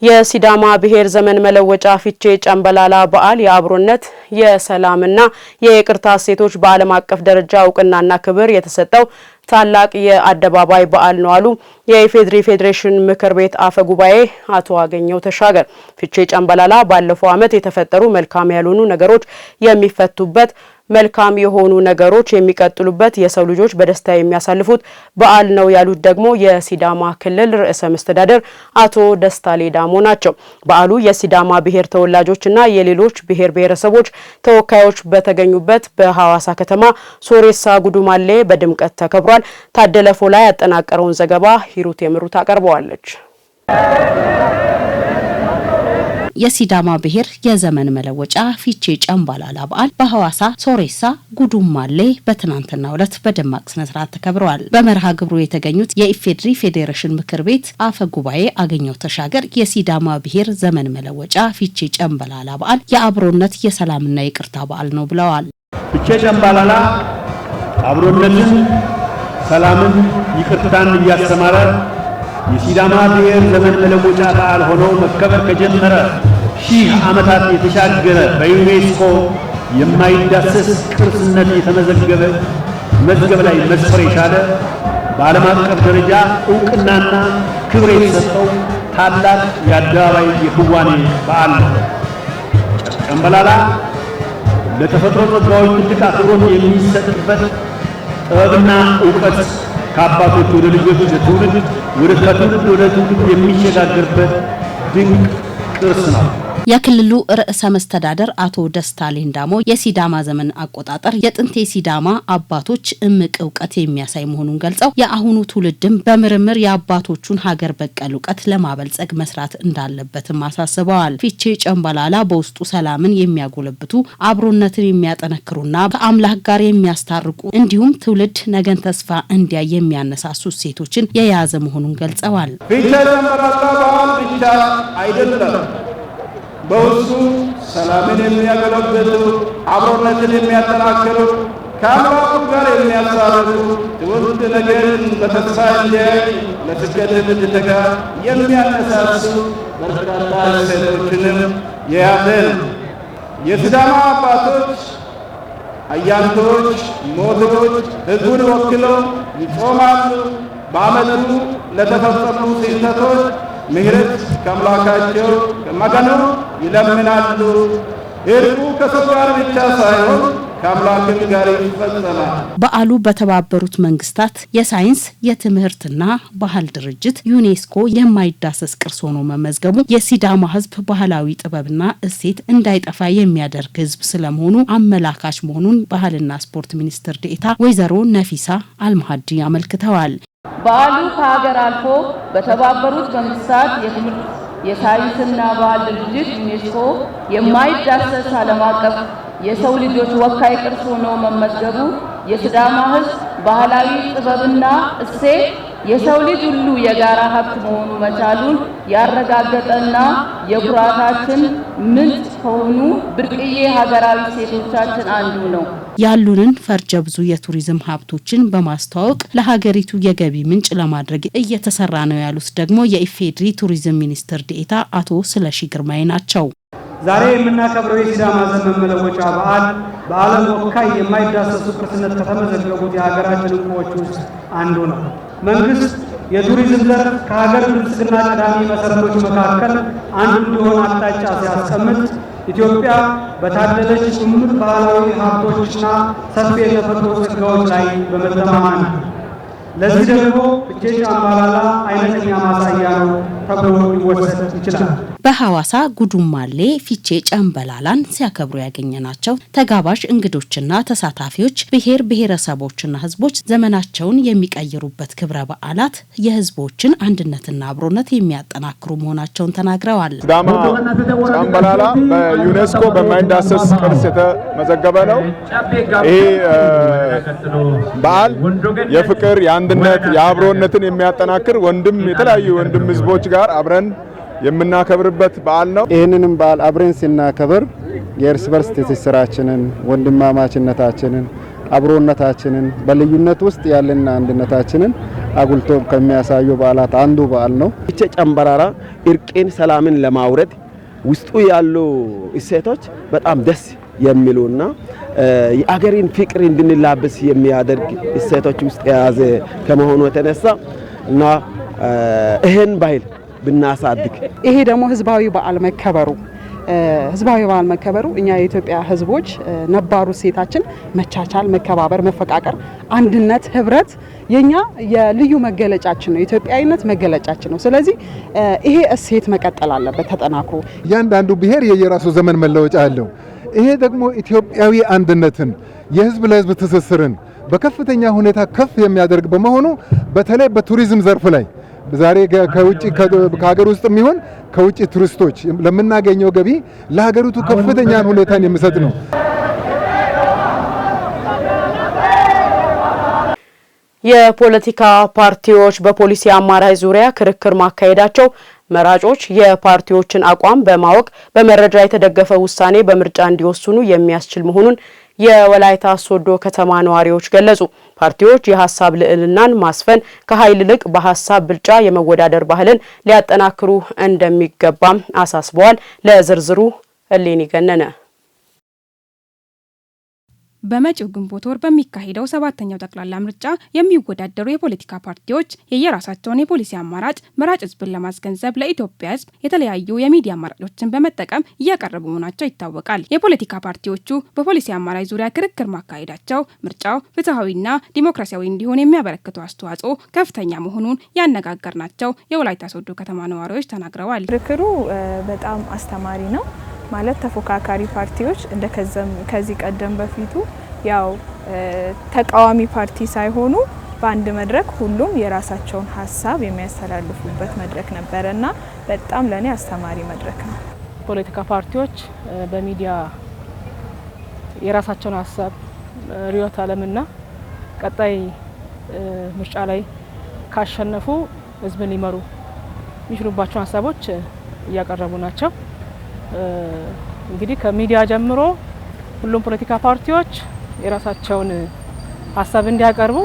የሲዳማ ብሔር ዘመን መለወጫ ፊቼ ጨምበላላ በዓል የአብሮነት የሰላምና የይቅርታ እሴቶች በዓለም አቀፍ ደረጃ እውቅናና ክብር የተሰጠው ታላቅ የአደባባይ በዓል ነው አሉ የኢፌድሪ ፌዴሬሽን ምክር ቤት አፈ ጉባኤ አቶ አገኘው ተሻገር። ፊቼ ጨምበላላ ባለፈው ዓመት የተፈጠሩ መልካም ያልሆኑ ነገሮች የሚፈቱበት መልካም የሆኑ ነገሮች የሚቀጥሉበት የሰው ልጆች በደስታ የሚያሳልፉት በዓል ነው ያሉት ደግሞ የሲዳማ ክልል ርዕሰ መስተዳድር አቶ ደስታ ሌዳሞ ናቸው። በዓሉ የሲዳማ ብሔር ተወላጆችና የሌሎች ብሔር ብሔረሰቦች ተወካዮች በተገኙበት በሐዋሳ ከተማ ሶሬሳ ጉዱማሌ በድምቀት ተከብሯል። ታደለ ፎላ ያጠናቀረውን ዘገባ ሂሩት የምሩት አቀርበዋለች። የሲዳማ ብሔር የዘመን መለወጫ ፊቼ ጨምበላላ በዓል በሐዋሳ ሶሬሳ ጉዱማሌ በትናንትናው ዕለት በደማቅ ስነ ስርዓት ተከብረዋል። በመርሃ ግብሩ የተገኙት የኢፌድሪ ፌዴሬሽን ምክር ቤት አፈ ጉባኤ አገኘው ተሻገር የሲዳማ ብሔር ዘመን መለወጫ ፊቼ ጨምበላላ በዓል የአብሮነት የሰላምና ይቅርታ በዓል ነው ብለዋል። ፊቼ ጨምበላላ አብሮነትን፣ ሰላምን፣ ይቅርታን እያስተማረ የሲዳማ ብሔር ዘመን መለወጫ በዓል ሆኖ መከበር ከጀመረ ሺህ ዓመታት የተሻገረ በዩኔስኮ የማይዳሰስ ቅርስነት የተመዘገበ መዝገብ ላይ መስፈር የቻለ በዓለም አቀፍ ደረጃ እውቅናና ክብር የተሰጠው ታላቅ የአደባባይ የክዋኔ በዓል ነው። ጨምበላላ ለተፈጥሮ ጸጋዎች ትልቅ አክብሮት የሚሰጥበት ጥበብና እውቀት ከአባቶች ወደ ልጆች ለትውልድ ከትውልድ ወደ ትውልድ የሚሸጋገርበት ድንቅ ቅርስ ነው። የክልሉ ርዕሰ መስተዳድር አቶ ደስታ ሌዳሞ የሲዳማ ዘመን አቆጣጠር የጥንት የሲዳማ አባቶች እምቅ እውቀት የሚያሳይ መሆኑን ገልጸው የአሁኑ ትውልድም በምርምር የአባቶቹን ሀገር በቀል እውቀት ለማበልጸግ መስራት እንዳለበትም አሳስበዋል። ፊቼ ጨምበላላ በውስጡ ሰላምን የሚያጎለብቱ አብሮነትን የሚያጠነክሩና ከአምላክ ጋር የሚያስታርቁ እንዲሁም ትውልድ ነገን ተስፋ እንዲያይ የሚያነሳሱ እሴቶችን የያዘ መሆኑን ገልጸዋል። ፊቼ ጨምበላላ በዓል ብቻ አይደለም፣ በውስጡ ሰላምን የሚያጎለብቱ አብሮነትን የሚያጠናክሩ ከአምላኩ ጋር የሚያሳርቁ ትውልድ ነገን በተስፋ እንዲያይ ለስኬት እንዲተጋ የሚያነሳሱ በርካታ እሴቶችንም የያዘ ነው። የሲዳማ አባቶች፣ አያንቶች፣ ሞቶች ሕዝቡን ወክለው ይጾማሉ። በዓመቱ ለተፈጸሙ ስህተቶች ምህረት ከአምላካቸው ከመገኑ ይለምናሉ። እርቁ ከሰው ጋር ብቻ ሳይሆን ከአምላክም ጋር ይፈጸማል። በዓሉ በተባበሩት መንግስታት የሳይንስ የትምህርትና ባህል ድርጅት ዩኔስኮ የማይዳሰስ ቅርስ ሆኖ መመዝገቡ የሲዳማ ሕዝብ ባህላዊ ጥበብና እሴት እንዳይጠፋ የሚያደርግ ሕዝብ ስለመሆኑ አመላካች መሆኑን ባህልና ስፖርት ሚኒስትር ዴኤታ ወይዘሮ ነፊሳ አልማሃዲ አመልክተዋል። በዓሉ ከሀገር አልፎ በተባበሩት መንግስታት የትምህርት የሳይንስና ባህል ድርጅት ዩኔስኮ የማይዳሰስ ዓለም አቀፍ የሰው ልጆች ወካይ ቅርስ ሆኖ መመዝገቡ የሲዳማ ሕዝብ ባህላዊ ጥበብና እሴት የሰው ልጅ ሁሉ የጋራ ሀብት መሆኑ መቻሉን ያረጋገጠና የኩራታችን ምንጭ ከሆኑ ብርቅዬ ሀገራዊ እሴቶቻችን አንዱ ነው። ያሉንን ፈርጀ ብዙ የቱሪዝም ሀብቶችን በማስተዋወቅ ለሀገሪቱ የገቢ ምንጭ ለማድረግ እየተሰራ ነው ያሉት ደግሞ የኢፌድሪ ቱሪዝም ሚኒስትር ዴኤታ አቶ ስለሺ ግርማይ ናቸው። ዛሬ የምናከብረው የሲዳማ ዘመን መለወጫ በዓል በዓለም ወካይ የማይዳሰሱ ቅርስነት ከተመዘገቡት የሀገራችን ዕንቁዎች ውስጥ አንዱ ነው። መንግስት የቱሪዝም ዘርፍ ከሀገር ብልጽግና ቀዳሚ መሰረቶች መካከል አንዱ እንዲሆን አቅጣጫ ሲያስቀምጥ ኢትዮጵያ በታደለች እምቅ ባህላዊ ሀብቶችና ሰፊ የተፈጥሮ ጸጋዎች ላይ በመተማመን ለዚህ ደግሞ ፊቼ ጨምበላላ አይነተኛ ማሳያ ነው ተብሎ ሊወሰድ ይችላል። በሐዋሳ ጉዱማሌ ፊቼ ጨምበላላን ሲያከብሩ ያገኘናቸው ተጋባዥ እንግዶችና ተሳታፊዎች ብሔር ብሔረሰቦችና ሕዝቦች ዘመናቸውን የሚቀይሩበት ክብረ በዓላት የሕዝቦችን አንድነትና አብሮነት የሚያጠናክሩ መሆናቸውን ተናግረዋል። ሲዳማ ጨምበላላ በዩኔስኮ በማይዳሰስ ቅርስ የተመዘገበ ነው። ይሄ በዓል የፍቅር የአንድነት የአብሮነትን የሚያጠናክር የተለያዩ ወንድም ሕዝቦች ጋር አብረን የምናከብርበት በዓል ነው። ይህንንም በዓል አብረን ስናከብር የእርስ በርስ ትስስራችንን፣ ወንድማማችነታችንን፣ አብሮነታችንን በልዩነት ውስጥ ያለና አንድነታችንን አጉልቶ ከሚያሳዩ በዓላት አንዱ በዓል ነው። ኢሬቻ ጨምበላላ እርቅን፣ ሰላምን ለማውረድ ውስጡ ያሉ እሴቶች በጣም ደስ የሚሉና የአገርን ፍቅር እንድንላበስ የሚያደርግ እሴቶች ውስጥ የያዘ ከመሆኑ የተነሳ እና ይሄን ባህል ብናሳድግ ይሄ ደግሞ ህዝባዊ በዓል መከበሩ እኛ የኢትዮጵያ ህዝቦች ነባሩ ሴታችን መቻቻል፣ መከባበር፣ መፈቃቀር፣ አንድነት፣ ህብረት የኛ የልዩ መገለጫችን ነው። ኢትዮጵያዊነት መገለጫችን ነው። ስለዚህ ይሄ እሴት መቀጠል አለበት ተጠናክሮ። እያንዳንዱ ብሔር የየራሱ ዘመን መለወጫ አለው። ይሄ ደግሞ ኢትዮጵያዊ አንድነትን የህዝብ ለህዝብ ትስስርን በከፍተኛ ሁኔታ ከፍ የሚያደርግ በመሆኑ በተለይ በቱሪዝም ዘርፍ ላይ ዛሬ ከውጪ ከሀገር ውስጥ የሚሆን ከውጪ ቱሪስቶች ለምናገኘው ገቢ ለሀገሪቱ ከፍተኛ ሁኔታን የሚሰጥ ነው። የፖለቲካ ፓርቲዎች በፖሊሲ አማራጭ ዙሪያ ክርክር ማካሄዳቸው መራጮች የፓርቲዎችን አቋም በማወቅ በመረጃ የተደገፈ ውሳኔ በምርጫ እንዲወስኑ የሚያስችል መሆኑን የወላይታ ሶዶ ከተማ ነዋሪዎች ገለጹ። ፓርቲዎች የሀሳብ ልዕልናን ማስፈን ከኃይል ይልቅ በሀሳብ ብልጫ የመወዳደር ባህልን ሊያጠናክሩ እንደሚገባም አሳስበዋል። ለዝርዝሩ እሌኒ ገነነ። በመጪው ግንቦት ወር በሚካሄደው 7ኛው ጠቅላላ ምርጫ የሚወዳደሩ የፖለቲካ ፓርቲዎች የየራሳቸውን የፖሊሲ አማራጭ መራጭ ህዝብን ለማስገንዘብ ለኢትዮጵያ ህዝብ የተለያዩ የሚዲያ አማራጮችን በመጠቀም እያቀረቡ መሆናቸው ይታወቃል። የፖለቲካ ፓርቲዎቹ በፖሊሲ አማራጭ ዙሪያ ክርክር ማካሄዳቸው ምርጫው ፍትሐዊና ዲሞክራሲያዊ እንዲሆን የሚያበረክተው አስተዋጽኦ ከፍተኛ መሆኑን ያነጋገርናቸው የወላይታ ሶዶ ከተማ ነዋሪዎች ተናግረዋል። ክርክሩ በጣም አስተማሪ ነው። ማለት ተፎካካሪ ፓርቲዎች ከዚህ ቀደም በፊቱ ያው ተቃዋሚ ፓርቲ ሳይሆኑ በአንድ መድረክ ሁሉም የራሳቸውን ሀሳብ የሚያስተላልፉበት መድረክ ነበረና በጣም ለኔ አስተማሪ መድረክ ነው። ፖለቲካ ፓርቲዎች በሚዲያ የራሳቸውን ሀሳብ ሪዮት ዓለምና ቀጣይ ምርጫ ላይ ካሸነፉ ህዝብን ሊመሩ የሚችሉባቸው ሀሳቦች እያቀረቡ ናቸው። እንግዲህ ከሚዲያ ጀምሮ ሁሉም ፖለቲካ ፓርቲዎች የራሳቸውን ሀሳብ እንዲያቀርቡ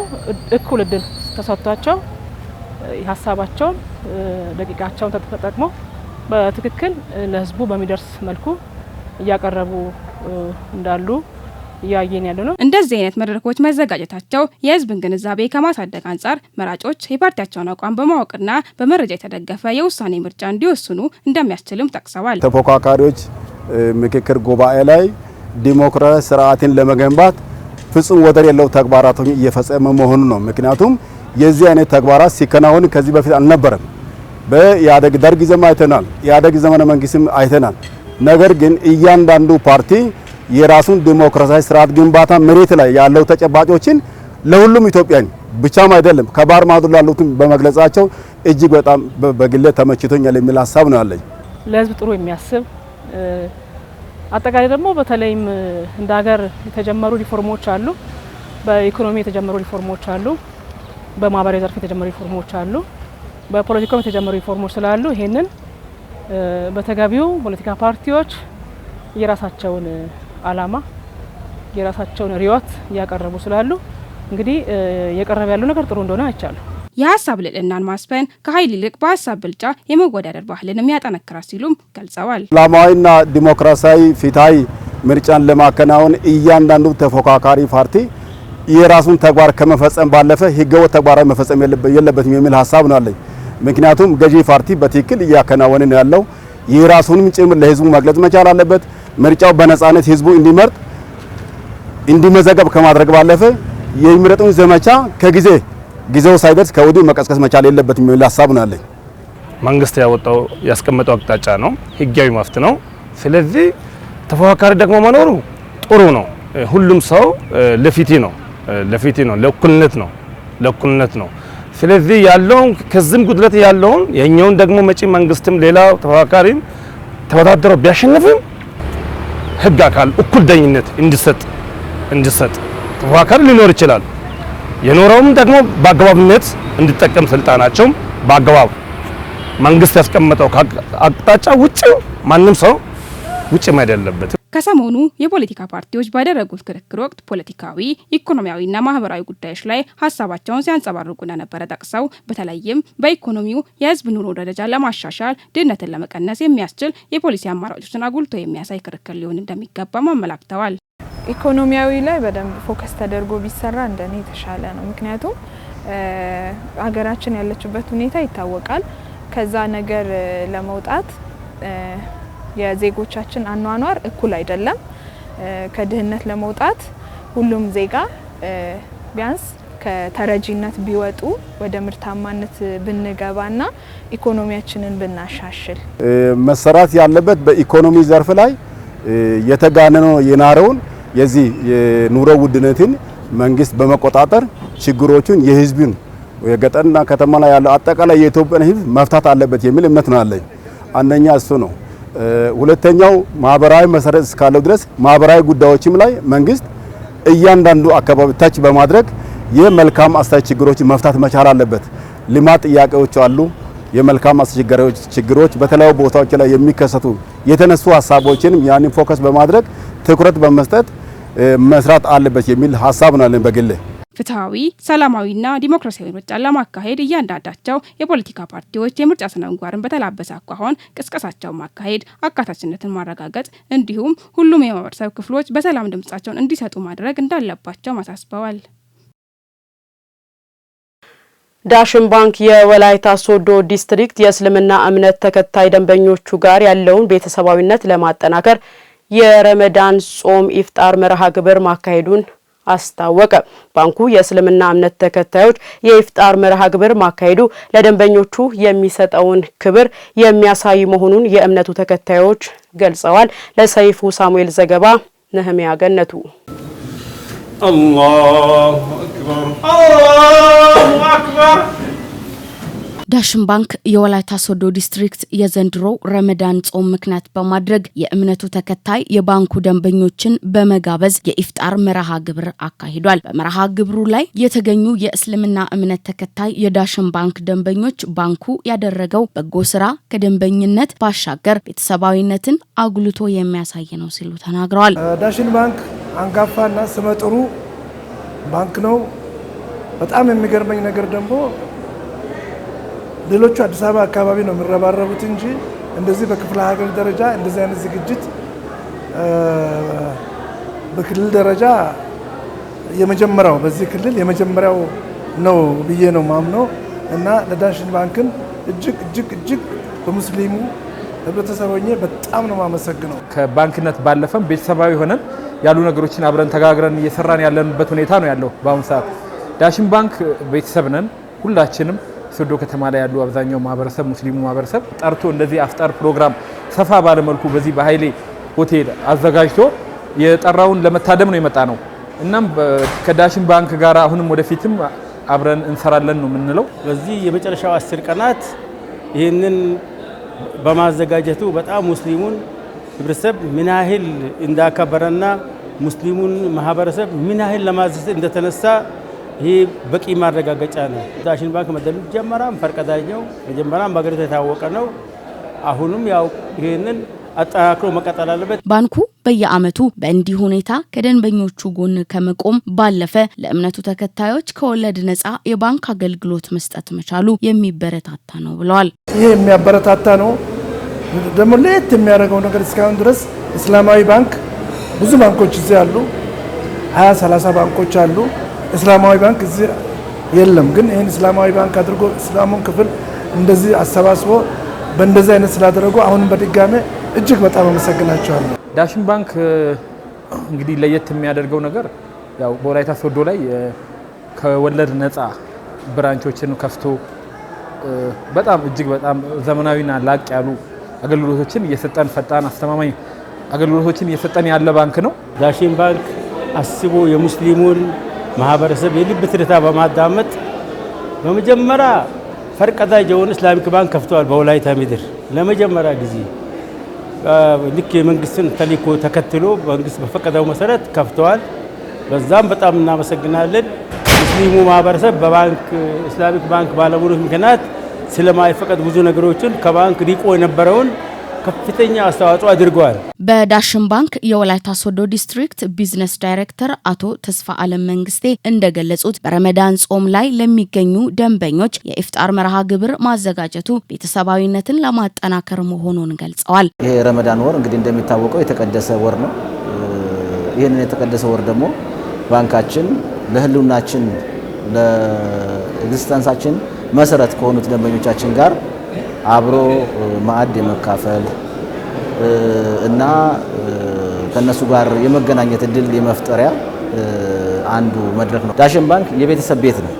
እኩል እድል ተሰጥቷቸው ሀሳባቸውን ደቂቃቸውን ተጠቅመው በትክክል ለህዝቡ በሚደርስ መልኩ እያቀረቡ እንዳሉ እያየን ያለ ነው። እንደዚህ አይነት መድረኮች መዘጋጀታቸው የህዝብን ግንዛቤ ከማሳደግ አንጻር መራጮች የፓርቲያቸውን አቋም በማወቅና በመረጃ የተደገፈ የውሳኔ ምርጫ እንዲወስኑ እንደሚያስችልም ጠቅሰዋል። ተፎካካሪዎች ምክክር ጉባኤ ላይ ዲሞክራሲ ስርዓትን ለመገንባት ፍጹም ወደር የለው ተግባራትን እየፈጸመ መሆኑ ነው። ምክንያቱም የዚህ አይነት ተግባራት ሲከናወን ከዚህ በፊት አልነበረም። በኢህአዴግ ደርግ ዘመን አይተናል፣ ኢህአዴግ ዘመነ መንግስትም አይተናል። ነገር ግን እያንዳንዱ ፓርቲ የራሱን ዲሞክራሲያዊ ስርዓት ግንባታ መሬት ላይ ያለው ተጨባጮችን ለሁሉም ኢትዮጵያን ብቻም አይደለም ከባህር ማዶ ላሉትም በመግለጻቸው እጅግ በጣም በግሌ ተመችቶኛል የሚል ሀሳብ ነው ያለኝ። ለህዝብ ጥሩ የሚያስብ አጠቃላይ ደግሞ በተለይም እንደ ሀገር የተጀመሩ ሪፎርሞች አሉ። በኢኮኖሚ የተጀመሩ ሪፎርሞች አሉ። በማህበራዊ ዘርፍ የተጀመሩ ሪፎርሞች አሉ። በፖለቲካው የተጀመሩ ሪፎርሞች ስላሉ ይሄንን በተገቢው ፖለቲካ ፓርቲዎች የራሳቸውን አላማ የራሳቸውን ሪዮት እያቀረቡ ስላሉ እንግዲህ እየቀረበ ያለው ነገር ጥሩ እንደሆነ አይቻለሁ። የሀሳብ ልዕልናን ማስፈን ከኃይል ይልቅ በሀሳብ ብልጫ የመወዳደር ባህልን የሚያጠነክራል ሲሉም ገልጸዋል። ሰላማዊና ዲሞክራሲያዊ ፍትሃዊ ምርጫን ለማከናወን እያንዳንዱ ተፎካካሪ ፓርቲ የራሱን ተግባር ከመፈጸም ባለፈ ህገወጥ ተግባራዊ መፈጸም የለበትም የሚል ሀሳብ ነው አለኝ። ምክንያቱም ገዢ ፓርቲ በትክክል እያከናወነ ነው ያለው። የራሱንም ጭምር ለህዝቡ መግለጽ መቻል አለበት። ምርጫው በነጻነት ህዝቡ እንዲመርጥ እንዲመዘገብ ከማድረግ ባለፈ የሚመረጡን ዘመቻ ጊዜው ሳይደርስ ከወዲሁ መቀስቀስ መቻል የለበትም የሚል ሀሳብ ነው ያለኝ። መንግስት ያስቀመጠው አቅጣጫ ነው፣ ህጋዊ መፍት ነው። ስለዚህ ተፎካካሪ ደግሞ መኖሩ ጥሩ ነው። ሁሉም ሰው ለፊት ነው፣ ለእኩልነት ነው። ስለዚህ ያለውን ከዚህም ጉድለት ያለውን የኛውን ደግሞ መጪ መንግስትም ሌላ ተፎካካሪም ተወዳድረው ቢያሸንፍም ህግ አካል እኩል ዳኝነት እንዲሰጥ ተፎካካሪ ሊኖር ይችላል። የኖረውም ደግሞ በአግባብነት እንዲጠቀም ስልጣናቸው በአግባብ መንግስት ያስቀመጠው አቅጣጫ ውጪ ማንም ሰው ውጪ ማይደለበት ከሰሞኑ የፖለቲካ ፓርቲዎች ባደረጉት ክርክር ወቅት ፖለቲካዊ፣ ኢኮኖሚያዊና ማህበራዊ ጉዳዮች ላይ ሀሳባቸውን ሲያንጸባርቁ እንደነበረ ጠቅሰው በተለይም በኢኮኖሚው የህዝብ ኑሮ ደረጃ ለማሻሻል ድህነትን ለመቀነስ የሚያስችል የፖሊሲ አማራጮችን አጉልቶ የሚያሳይ ክርክር ሊሆን እንደሚገባም አመላክተዋል። ኢኮኖሚያዊ ላይ በደንብ ፎከስ ተደርጎ ቢሰራ እንደኔ የተሻለ ነው። ምክንያቱም ሀገራችን ያለችበት ሁኔታ ይታወቃል። ከዛ ነገር ለመውጣት የዜጎቻችን አኗኗር እኩል አይደለም። ከድህነት ለመውጣት ሁሉም ዜጋ ቢያንስ ከተረጂነት ቢወጡ ወደ ምርታማነት ብንገባና ኢኮኖሚያችንን ብናሻሽል መሰራት ያለበት በኢኮኖሚ ዘርፍ ላይ የተጋነነው የናረውን የዚህ የኑሮ ውድነትን መንግስት በመቆጣጠር ችግሮቹን የህዝብን የገጠርና ከተማ ላይ ያለው አጠቃላይ የኢትዮጵያን ህዝብ መፍታት አለበት የሚል እምነት ነው ያለኝ። አንደኛ እሱ ነው። ሁለተኛው ማህበራዊ መሰረት እስካለው ድረስ ማህበራዊ ጉዳዮችም ላይ መንግስት እያንዳንዱ አካባቢ ታች በማድረግ የመልካም አስተያየት ችግሮችን መፍታት መቻል አለበት። ልማት ጥያቄዎች አሉ። የመልካም አስተያየት ችግሮች በተለያዩ ቦታዎች ላይ የሚከሰቱ የተነሱ ሀሳቦችን ያንን ፎከስ በማድረግ ትኩረት በመስጠት መስራት አለበት የሚል ሀሳብ ነው ያለኝ በግሌ። ፍትሃዊ፣ ሰላማዊና ዲሞክራሲያዊ ምርጫ ለማካሄድ እያንዳንዳቸው የፖለቲካ ፓርቲዎች የምርጫ ስነ ምግባርን በተላበሰ አኳኋን ቅስቀሳቸውን ማካሄድ፣ አካታችነትን ማረጋገጥ እንዲሁም ሁሉም የማህበረሰብ ክፍሎች በሰላም ድምጻቸውን እንዲሰጡ ማድረግ እንዳለባቸው አሳስበዋል። ዳሽን ባንክ የወላይታ ሶዶ ዲስትሪክት የእስልምና እምነት ተከታይ ደንበኞቹ ጋር ያለውን ቤተሰባዊነት ለማጠናከር የረመዳን ጾም ኢፍጣር መርሃ ግብር ማካሄዱን አስታወቀ። ባንኩ የእስልምና እምነት ተከታዮች የኢፍጣር መርሃ ግብር ማካሄዱ ለደንበኞቹ የሚሰጠውን ክብር የሚያሳይ መሆኑን የእምነቱ ተከታዮች ገልጸዋል። ለሰይፉ ሳሙኤል ዘገባ ነህሚያ ገነቱ። አላሁ አክበር አላሁ አክበር። ዳሽን ባንክ የወላይታ ሶዶ ዲስትሪክት የዘንድሮ ረመዳን ጾም ምክንያት በማድረግ የእምነቱ ተከታይ የባንኩ ደንበኞችን በመጋበዝ የኢፍጣር መርሃ ግብር አካሂዷል። በመርሃ ግብሩ ላይ የተገኙ የእስልምና እምነት ተከታይ የዳሽን ባንክ ደንበኞች ባንኩ ያደረገው በጎ ስራ ከደንበኝነት ባሻገር ቤተሰባዊነትን አጉልቶ የሚያሳይ ነው ሲሉ ተናግረዋል። ዳሽን ባንክ አንጋፋና ስመጥሩ ባንክ ነው። በጣም የሚገርመኝ ነገር ደግሞ ሌሎቹ አዲስ አበባ አካባቢ ነው የሚረባረቡት እንጂ እንደዚህ በክፍለ ሀገር ደረጃ እንደዚህ አይነት ዝግጅት በክልል ደረጃ የመጀመሪያው በዚህ ክልል የመጀመሪያው ነው ብዬ ነው ማምነው እና ለዳሽን ባንክን እጅግ በሙስሊሙ ህብረተሰቦኜ በጣም ነው ማመሰግነው። ከባንክነት ባለፈም ቤተሰባዊ ሆነን ያሉ ነገሮችን አብረን ተጋግረን እየሰራን ያለንበት ሁኔታ ነው ያለው። በአሁኑ ሰዓት ዳሽን ባንክ ቤተሰብ ነን ሁላችንም። ሶዶ ከተማ ላይ ያሉ አብዛኛው ማህበረሰብ ሙስሊሙ ማህበረሰብ ጠርቶ እንደዚህ አፍጣር ፕሮግራም ሰፋ ባለ መልኩ በዚህ በኃይሌ ሆቴል አዘጋጅቶ የጠራውን ለመታደም ነው የመጣ ነው። እናም ከዳሽን ባንክ ጋር አሁንም ወደፊትም አብረን እንሰራለን ነው የምንለው። በዚህ የመጨረሻው 10 ቀናት ይህንን በማዘጋጀቱ በጣም ሙስሊሙን ህብረተሰብ ምን ያህል እንዳከበረና ሙስሊሙን ማህበረሰብ ምን ያህል ለማዘዝ እንደተነሳ ይህ በቂ ማረጋገጫ ነው። ዳሽን ባንክ መጀመሪያም ፈርቀዳጅው መጀመሪያም በአገሪቱ የታወቀ ነው። አሁንም ያው ይህንን አጠናክሮ መቀጠል አለበት። ባንኩ በየዓመቱ በእንዲህ ሁኔታ ከደንበኞቹ ጎን ከመቆም ባለፈ ለእምነቱ ተከታዮች ከወለድ ነፃ የባንክ አገልግሎት መስጠት መቻሉ የሚበረታታ ነው ብለዋል። ይህ የሚያበረታታ ነው። ደግሞ ለየት የሚያደርገው ነገር እስካሁን ድረስ እስላማዊ ባንክ ብዙ ባንኮች እዚህ አሉ፣ 20-30 ባንኮች አሉ። እስላማዊ ባንክ እዚህ የለም። ግን ይህን እስላማዊ ባንክ አድርጎ እስላሙን ክፍል እንደዚህ አሰባስቦ በእንደዚህ አይነት ስላደረጉ አሁንም በድጋሜ እጅግ በጣም አመሰግናቸዋለሁ። ዳሽን ባንክ እንግዲህ ለየት የሚያደርገው ነገር ያው በወላይታ ሶዶ ላይ ከወለድ ነፃ ብራንቾችን ከፍቶ በጣም እጅግ በጣም ዘመናዊና ላቅ ያሉ አገልግሎቶችን እየሰጠን ፈጣን አስተማማኝ አገልግሎቶችን እየሰጠን ያለ ባንክ ነው። ዳሽን ባንክ አስቦ የሙስሊሙን ማህበረሰብ የልብ ትርታ በማዳመጥ በመጀመሪያ ፈርቀዳጅ የሆነ እስላሚክ ባንክ ከፍተዋል። በወላይታ ምድር ለመጀመሪያ ጊዜ ልክ የመንግስትን ተልዕኮ ተከትሎ መንግስት በፈቀደው መሰረት ከፍተዋል። በዛም በጣም እናመሰግናለን። ሙስሊሙ ማህበረሰብ በባንክ እስላሚክ ባንክ ባለሙሉ ምክንያት ስለማይፈቀድ ብዙ ነገሮችን ከባንክ ሪቆ የነበረውን ከፍተኛ አስተዋጽኦ አድርጓል። በዳሽን ባንክ የወላይታ ሶዶ ዲስትሪክት ቢዝነስ ዳይሬክተር አቶ ተስፋ አለም መንግስቴ እንደገለጹት በረመዳን ጾም ላይ ለሚገኙ ደንበኞች የኢፍጣር መርሃ ግብር ማዘጋጀቱ ቤተሰባዊነትን ለማጠናከር መሆኑን ገልጸዋል። ይሄ ረመዳን ወር እንግዲህ እንደሚታወቀው የተቀደሰ ወር ነው። ይሄንን የተቀደሰ ወር ደግሞ ባንካችን ለህልውናችን ለኤግዚስተንሳችን መሰረት ከሆኑት ደንበኞቻችን ጋር አብሮ ማዕድ የመካፈል እና ከነሱ ጋር የመገናኘት እድል የመፍጠሪያ አንዱ መድረክ ነው። ዳሽን ባንክ የቤተሰብ ቤት ነው።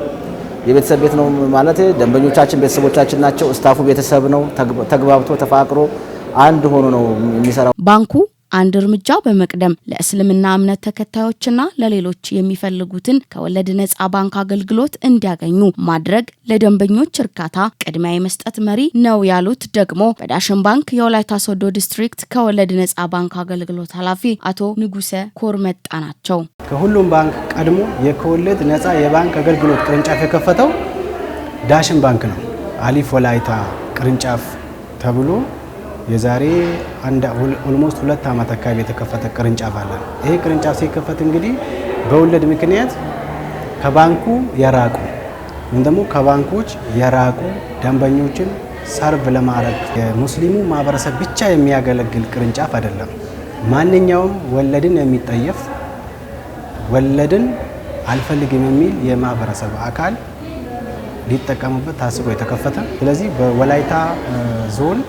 የቤተሰብ ቤት ነው ማለት ደንበኞቻችን ቤተሰቦቻችን ናቸው። ስታፉ ቤተሰብ ነው። ተግባብቶ ተፋቅሮ አንድ ሆኖ ነው የሚሰራው። ባንኩ አንድ እርምጃ በመቅደም ለእስልምና እምነት ተከታዮችና ለሌሎች የሚፈልጉትን ከወለድ ነጻ ባንክ አገልግሎት እንዲያገኙ ማድረግ ለደንበኞች እርካታ ቅድሚያ የመስጠት መሪ ነው ያሉት ደግሞ በዳሽን ባንክ የወላይታ ሶዶ ዲስትሪክት ከወለድ ነጻ ባንክ አገልግሎት ኃላፊ አቶ ንጉሰ ኮርመጣ ናቸው። ከሁሉም ባንክ ቀድሞ የከወለድ ነጻ የባንክ አገልግሎት ቅርንጫፍ የከፈተው ዳሽን ባንክ ነው። አሊፍ ወላይታ ቅርንጫፍ ተብሎ የዛሬ ኦልሞስት 2 ዓመት አካባቢ የተከፈተ ቅርንጫፍ አለ። ይሄ ቅርንጫፍ ሲከፈት እንግዲህ በወለድ ምክንያት ከባንኩ የራቁ ወይም ደግሞ ከባንኮች የራቁ ደንበኞችን ሰርቭ ለማድረግ የሙስሊሙ ማህበረሰብ ብቻ የሚያገለግል ቅርንጫፍ አይደለም። ማንኛውም ወለድን የሚጠየፍ ወለድን አልፈልግም የሚል የማህበረሰብ አካል ሊጠቀሙበት ታስቦ የተከፈተ። ስለዚህ በወላይታ ዞን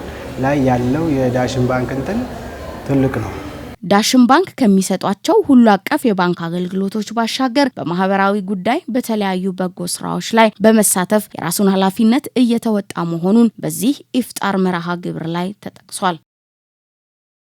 ላይ ያለው የዳሽን ባንክ እንትን ትልቅ ነው። ዳሽን ባንክ ከሚሰጧቸው ሁሉ አቀፍ የባንክ አገልግሎቶች ባሻገር በማህበራዊ ጉዳይ በተለያዩ በጎ ስራዎች ላይ በመሳተፍ የራሱን ኃላፊነት እየተወጣ መሆኑን በዚህ ኢፍጣር መርሃ ግብር ላይ ተጠቅሷል።